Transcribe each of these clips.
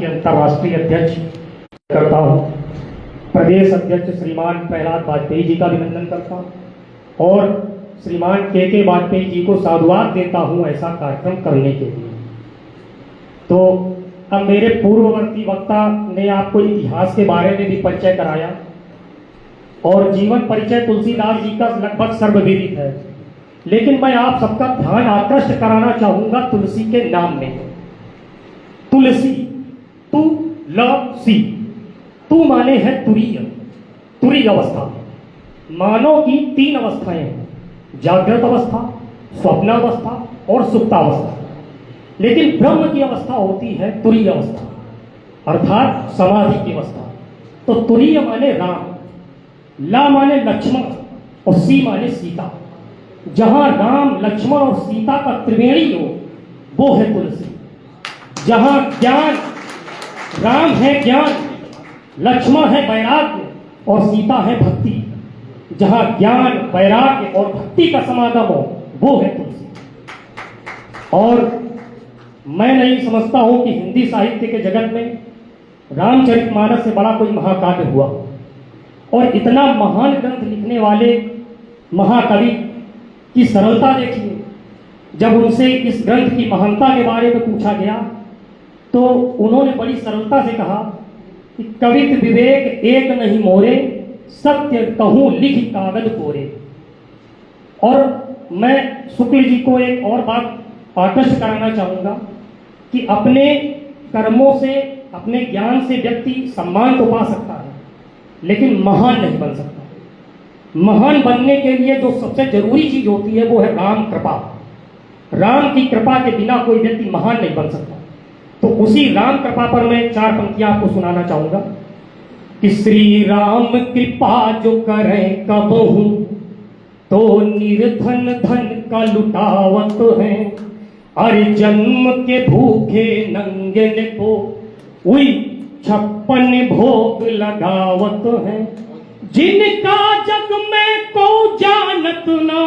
के अंतर्राष्ट्रीय अध्यक्ष करता हूँ, प्रदेश अध्यक्ष श्रीमान प्रहलाद वाजपेयी जी का अभिनंदन करता हूँ और श्रीमान के वाजपेयी जी को साधुवाद देता हूँ ऐसा कार्यक्रम करने के लिए। तो अब मेरे पूर्ववर्ती वक्ता ने आपको इतिहास के बारे में भी परिचय कराया और जीवन परिचय तुलसीदास जी का लगभग सर्वविदित है, लेकिन मैं आप सबका ध्यान आकृष्ट कराना चाहूंगा तुलसी के नाम में। तुलसी, तु ल सी, तु माने है तुरीय, तुरीय अवस्था। मानव की 3 अवस्थाएं हैं, जागृत अवस्था, स्वप्नावस्था और सुप्तावस्था। लेकिन ब्रह्म की अवस्था होती है तुरीय अवस्था, अर्थात समाधि की अवस्था। तो तुरीय माने राम, ला माने लक्ष्मण और सी माने सीता। जहां राम, लक्ष्मण और सीता का त्रिवेणी हो वो है तुलसी। जहां ज्ञान, राम है ज्ञान, लक्ष्मण है वैराग्य और सीता है भक्ति। जहां ज्ञान, वैराग्य और भक्ति का समागम हो वो है तुलसी। और मैं नहीं समझता हूं कि हिंदी साहित्य के जगत में रामचरितमानस से बड़ा कोई महाकाव्य हुआ। और इतना महान ग्रंथ लिखने वाले महाकवि की सरलता देखिए। जब उनसे इस ग्रंथ की महानता के बारे में पूछा गया तो उन्होंने बड़ी सरलता से कहा कि कवित विवेक एक नहीं मोरे, सत्य कहूं लिख कागज कोरे। और मैं शुक्ल जी को एक और बात आकृष्ट कराना चाहूंगा कि अपने कर्मों से, अपने ज्ञान से व्यक्ति सम्मान तो पा सकता है, लेकिन महान नहीं बन सकता। महान बनने के लिए जो सबसे जरूरी चीज होती है वो है राम कृपा। राम की कृपा के बिना कोई व्यक्ति महान नहीं बन सकता। तो उसी राम कृपा पर मैं 4 पंक्तियां आपको सुनाना चाहूंगा कि श्री राम कृपा जो करें कबहू, तो निर्धन धन का लुटावत है। अरे जन्म के भूखे नंगे को उई 56 भोग लगावत है। जिनका जग में को जानत ना,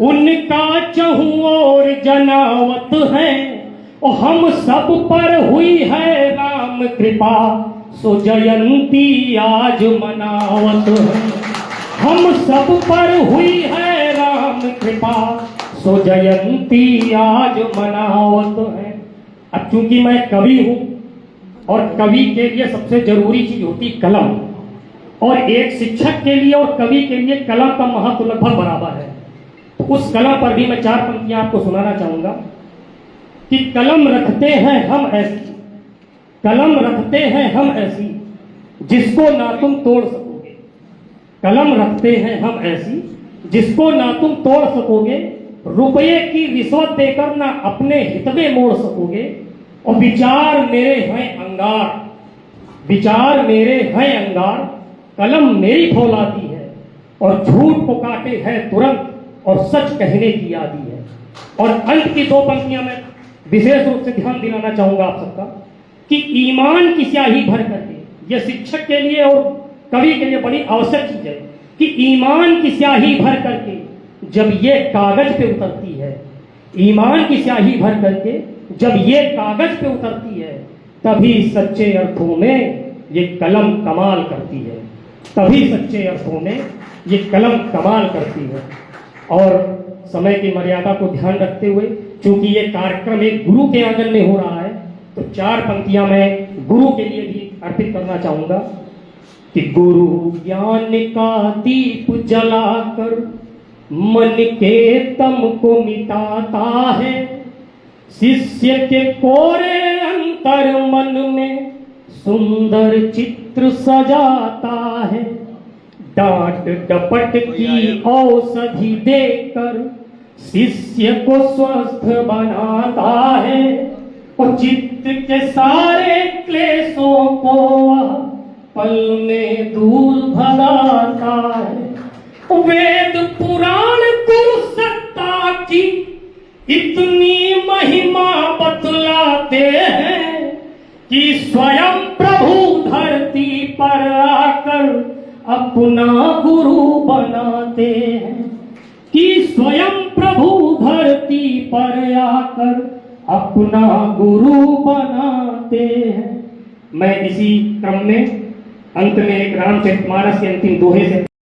उनका चहु और जनावत है। और हम सब पर हुई है राम कृपा, सो जयंती आज मनावत है। हम सब पर हुई है राम कृपा, सो जयंती आज मनावत है। अब चूंकि मैं कवि हूं और कवि के लिए सबसे जरूरी चीज होती कलम, और एक शिक्षक के लिए और कवि के लिए कलम का महत्व लगभग बराबर है। तो उस कलम पर भी मैं 4 पंक्तियां आपको सुनाना चाहूंगा कि कलम रखते हैं हम ऐसी, कलम रखते हैं हम ऐसी जिसको ना तुम तोड़ सकोगे। कलम रखते हैं हम ऐसी जिसको ना तुम तोड़ सकोगे। रुपये की रिश्वत देकर ना अपने हित में मोड़ सकोगे। और विचार मेरे हैं अंगार, विचार मेरे हैं अंगार, कलम मेरी फौलादी है। और झूठ को काटे है तुरंत, और सच कहने की आदि है। और अंत की 2 पंक्तियां मैं विशेष रूप से ध्यान दिलाना चाहूंगा आप सबका कि ईमान की स्याही भर करके, यह शिक्षक के लिए और कवि के लिए बड़ी आवश्यक चीज है कि ईमान की स्याही भर करके जब ये कागज पे उतरती है, ईमान की स्याही भर करके जब ये कागज पे उतरती है, तभी सच्चे अर्थों में ये कलम कमाल करती है। तभी सच्चे अर्थों में ये कलम कमाल करती है। और समय की मर्यादा को ध्यान रखते हुए, चूंकि ये कार्यक्रम एक गुरु के आंगन में हो रहा है, तो 4 पंक्तियां मैं गुरु के लिए भी अर्पित करना चाहूंगा कि गुरु ज्ञान का दीप जलाकर मन के तम को मिटाता है। शिष्य के कोरे अंतर मन में सुंदर चित्र सजाता है। डांट डपट की औषधि देकर शिष्य को स्वस्थ बनाता है। और चित्त के सारे क्लेशों को पल में दूर भगाता है। वेद पुराण गुरु सत्ता की इतनी महिमा बतलाते हैं कि स्वयं प्रभु धरती पर आकर अपना गुरु बनाते हैं। कि स्वयं प्रभु धरती पर आकर अपना गुरु बनाते हैं। मैं इसी क्रम में अंत में एक रामचरितमानस के अंतिम दोहे से